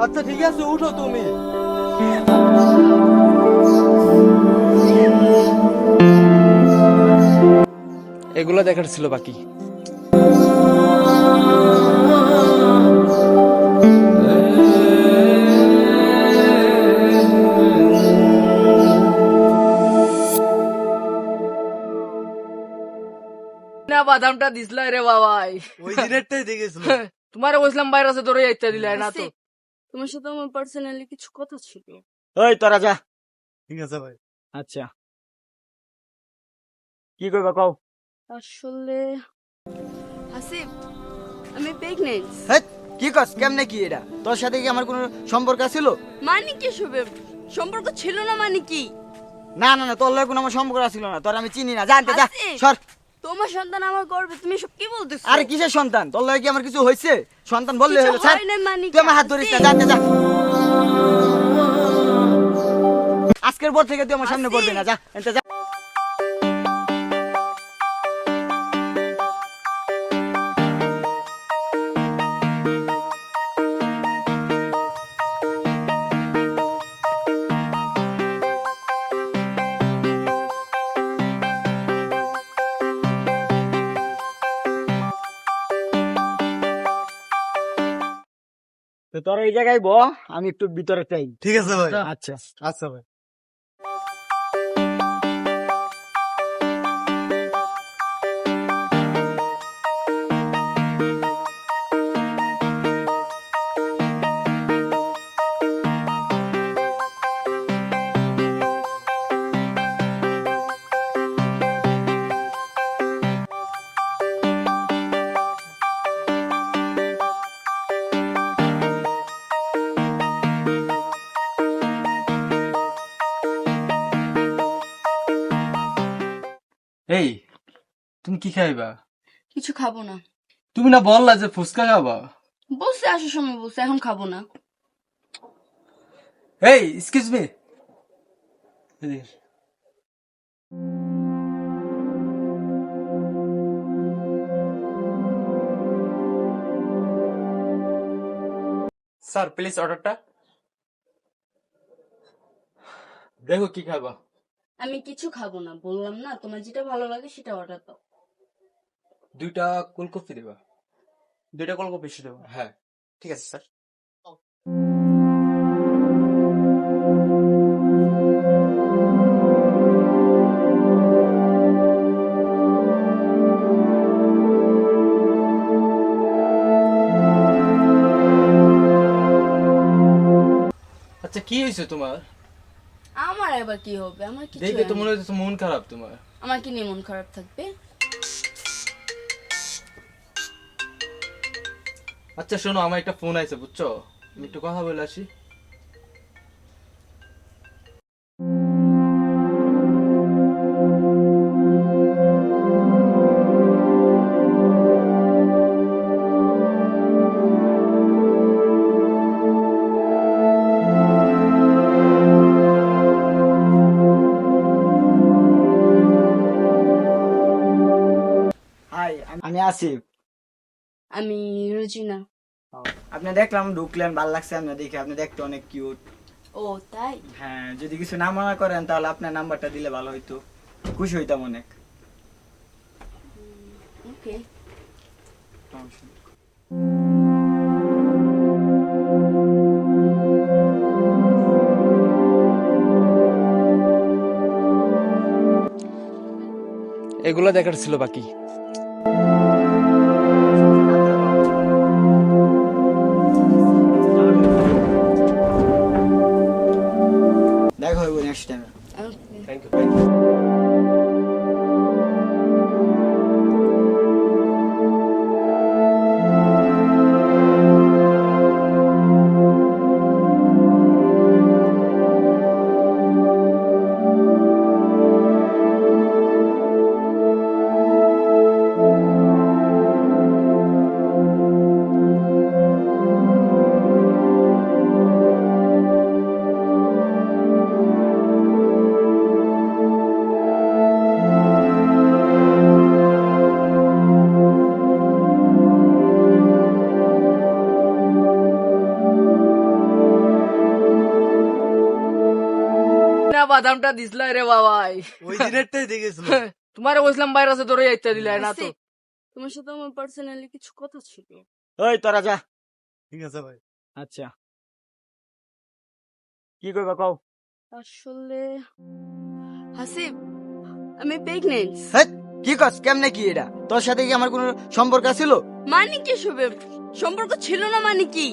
আচ্ছা ঠিক আছে, উঠো তুমি। এগুলো দেখার ছিল বাকি। না বাদামটা দিছিল রে বাবাই। ওই দিনেরটাই দেখেছিল। তোমারে বলছিলাম বাইরে আছে ধরে যাইতে দিলে না তো। তোমার সাথে আমার পার্সোনালি কিছু কথা ছিল। ওই তোরা যা। ঠিক আছে ভাই। আচ্ছা, কি করবা কও? আসলে হাসিব, আমি প্রেগনেন্ট। হ্যাঁ, কি কস? কেমনে কি এটা? তোর সাথে কি আমার কোনো সম্পর্ক ছিল? মানে কি সবে সম্পর্ক ছিল না মানে কি? না না না, তোর লগে কোনো আমার সম্পর্ক ছিল না। তোর আমি চিনি না, জানতে যা। হাসিব, সর। তোমার সন্তান আমার গর্ভে, তুমি সব কি বলতেছো? আরে কিসের সন্তান? তোর লগে কি আমার কিছু হইছে? সন্তান বললে কিছু হলো, স্যার। হয় না মানে তুই আমার কি, হাত ধরিস না, হাসিব? জানতে যা। আজকের পর থেকে তুই আমার সামনে হাসিব। পড়বি না, যা এনতে যা। তো তোর এই জায়গায় ব, আমি একটু ভিতরে চাই। ঠিক আছে ভাই। আচ্ছা। আচ্ছা ভাই। এই, তুমি কি খাইবা? কিছু খাবো না। তুমি না বললা যে ফুচকা খাবা? বলছে আসার সময়, বলছে এখন খাবো না। এই, এক্সকিউজ মি। স্যার প্লিজ অর্ডারটা দেখো কি খাবা। আমি কিছু খাবো না, বললাম না, তোমার যেটা ভালো লাগে সেটা অর্ডার দাও। 2টা কোল্ড কফি দেবা। 2টা কলকো বেশি দেবো। হ্যাঁ, ঠিক আছে স্যার। আচ্ছা কি হয়েছে তোমার? আমার এবার কি হবে? আমার কিছু দেখে তো হয়নি। মনে হচ্ছে মন খারাপ তোমার। আমার কি নিয়ে মন খারাপ থাকবে? আচ্ছা শোনো, আমার একটা ফোন আইছে বুঝছো, আমি একটু কথা বলে আসি। হাই, আমি আসিফ। আমি রোজিনা। আপনি দেখলাম ঢুকলেন, ভালো লাগছে আপনি দেখে। আপনি দেখতে অনেক কিউট। ও তাই? হ্যাঁ, যদি কিছু না মনে করেন তাহলে আপনার নাম্বারটা দিলে ভালো হইতো। খুশি হইতাম অনেক। ওকে। সমস্যা নেই। এগুলো দেখার ছিল বাকি। দেখা হইব নেক্সট টাইমে। ওকে। Thank you. না বাদামটা দিছিলা রে বাবাই ওই দিনেরটাই দেখেছিল। তোমারে কইছিলাম বাইরে আছে ধরে যাইতে দিলে না তো। আসিফ, তোমার সাথে আমার পার্সোনালি কিছু কথা ছিল। ওই তোরা যা। ঠিক আছে ভাই। আচ্ছা কি করবা কও? আসলে হাসিব, আমি প্রেগনেন্ট। হেৎ, কি কস? কেমনে কি এটা? তোর সাথে কি আমার কোনো সম্পর্ক ছিল? মানে কি শুবে সম্পর্ক ছিল না মানে কি?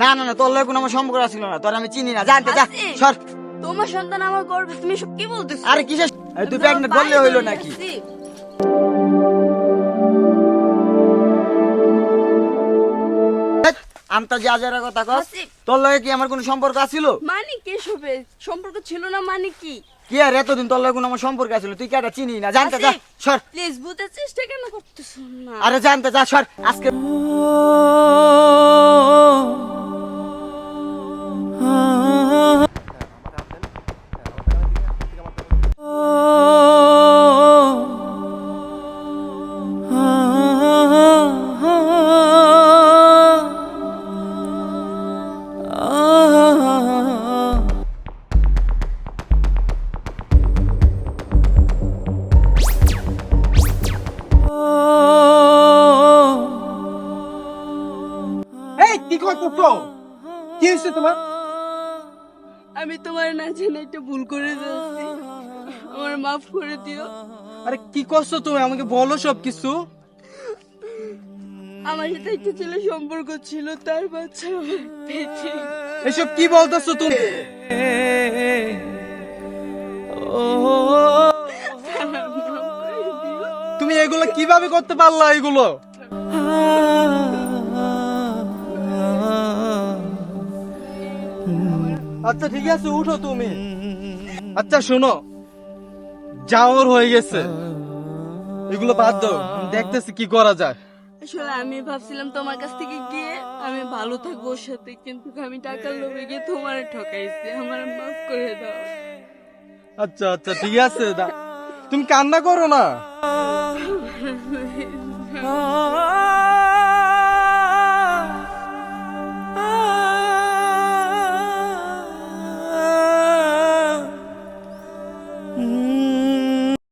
না না না, তোর লগে কোনো আমার সম্পর্ক ছিল না। তোর আমি চিনি না, জানতে যা। হাসিব, সর। তোমার সন্তান আমার গর্বে, তুমি সব কি বলতেছো? আরে কিসের এই তুই প্রেগনেন্ট বললে হইলো নাকি? হাসিব, আমতা যা যারা কথা কস। হাসিব, তোর লগে কি আমার কোনো সম্পর্ক ছিল? মানে কি শুবে সম্পর্ক ছিল না মানে কি? কি আর এতদিন তোর লগে কোনো আমার সম্পর্ক ছিল? তুই কি এটা চিনি না? জানতে যা। হাসিব, সর। প্লিজ বুঝতে চেষ্টা কেন করতেছো না? আরে জানতে যা, সর আজকে। এই কি করতেছো? কি হয়েছে তোমার? আমি তোমার না জেনে একটা ভুল করে ফেলছি, আমার মাফ করে দিও। আরে কি করছো তুমি? আমাকে বলো সব কিছু। আমার সাথে একটা ছেলে সম্পর্ক ছিল, তার বাচ্চা আমার পেটে। এসব কি বলতেছো তুমি? মাফ করে দিও। তুমি এগুলো কিভাবে করতে পারলা এগুলো? আচ্ছা ঠিক আছে, উঠো তুমি। আচ্ছা শোনো, যাওয়ার হয়ে গেছে, এগুলো বাদ দাও, আমি দেখতেছি কি করা যায়। আসলে আমি ভাবছিলাম তোমার কাছ থেকে গিয়ে আমি ভালো থাকবো ওর সাথে, কিন্তু আমি টাকার লোভে গিয়ে তোমার ঠকাইছি, আমার মাফ করে দাও। আচ্ছা আচ্ছা ঠিক আছে, তুমি কান্না করো না।